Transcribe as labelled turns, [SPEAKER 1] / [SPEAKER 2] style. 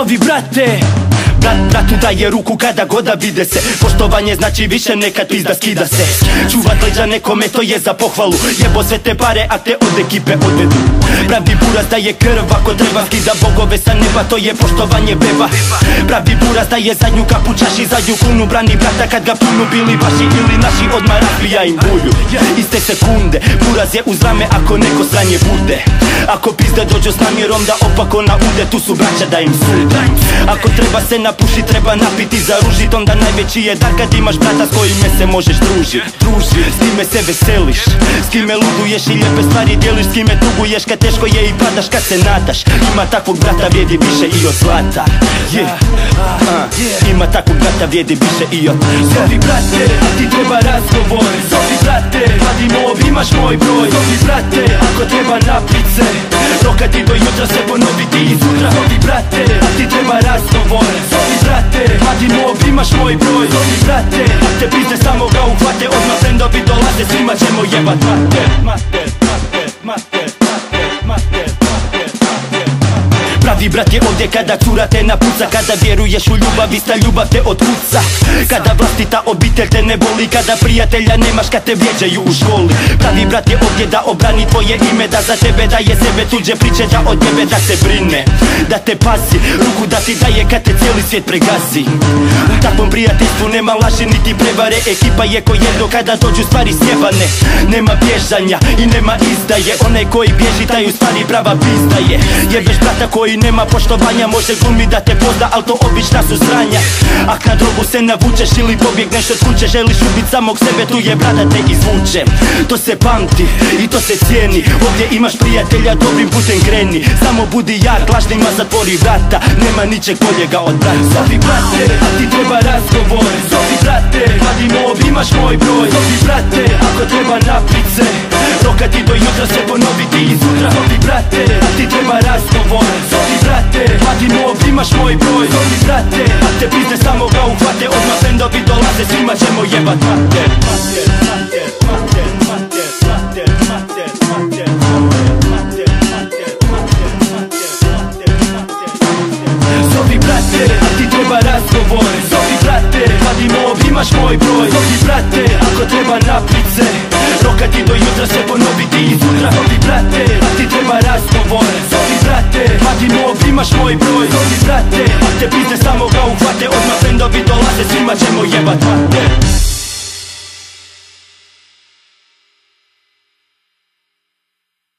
[SPEAKER 1] zovi brate. Bratu daje ruku kada god da vide se. Poštovanje znači više, nekad pizda skida se. Čuvat leđa nekome to je za pohvalu. Jebo sve te pare a te od ekipe odvedu. Pravi buraz daje krv ako treba, skida bogove sa neba, to je poštovanje beba. Pravi buraz daje zadnju kapu čaši, zadnju kunu brani brata kad ga punu, bili vaši ili naši odmah razbija im bulju. Iste sekunde, buraz je uz rame ako neko sranje bude. Ako pizde dođu s namjerom da opako naude, tu su braća da im sude. Ako treba se napuši, treba napiti, zaružit, onda najveći je dar kad imaš brata s kojime se možeš družit. S kime se veseliš, s kime luduješ i lijepe stvari dijeliš, s kime tuguješ kad teško je i padaš kad se nadaš. Ima takvog brata vrijedi više i od zlata. Ima takvog brata vrijedi više i od zlata. Zovi brate, a ti treba razgovor. Zovi brate, vadimo, imaš moj broj. Zovi brate, ako treba napit se, roka ti do jutra se ponoviti i sutra. Zovi brate, a ti treba razgovor. Zovi brate, vadimo, imaš moj broj. Zovi brate, a te pizde samo ga uhvate, odmah frendovi dolaze, svima ćemo jebat mater. Pravi brat je ovdje kada cura te napuca, kada vjeruješ u ljubav, ista ljubav te otkuca. Kada vlastita obitelj te ne voli, kada prijatelja nemaš, kad te vrijeđaju u školi. Pravi brat je ovdje da obrani tvoje ime, da za tebe daje sebe, tuđe priče da od tebe, da se brine, da te pazi, ruku da ti daje kad te cijeli svijet pregazi. U takvom prijateljstvu nema laži niti prevare, ekipa je ko jedno kada dođu stvari sjebane. Nema bježanja i nema izdaje, onaj koji bježi taj u stvari prava pizda je. Jebeš brata koji nema poštovanja, može glumi da te pozna, al to obična su sranja. Ak na drogu se navučeš ili pobjegneš od kuće, želiš ubit samog sebe, tu je brat da te izvuče. To se pamti i to se cijeni, ovdje imaš prijatelja, dobrim putem kreni. Samo budi jak, lažnima zatvori vrata, nema ničeg boljega od brata. Zovi brate, a ti treba razgovor. Zovi brate, vadimo, imaš moj broj. Zovi brate, ako treba napit se, roka ti do jutra se ponoviti i sutra. Zovi brate, a ti treba razgovor. Zovi brate, vadimo, imaš moj broj. Zovi brate, a te pizde samo ga uhvate, odmah frendovi dolaze, svima ćemo jebat mater. Zovi brate, a ti treba razgovor. Zovi brate, vadimo, imaš moj broj. Zovi brate, ako treba napit se, roka ti do jutra se ponoviti i sutra. Zovi brate, a ti treba razgovor. Zovi brate, vadimo, imaš moj broj. Zovi brate, a te pizde samo ga uhvate, odmah frendovi dolaze, svima ćemo jebat mater.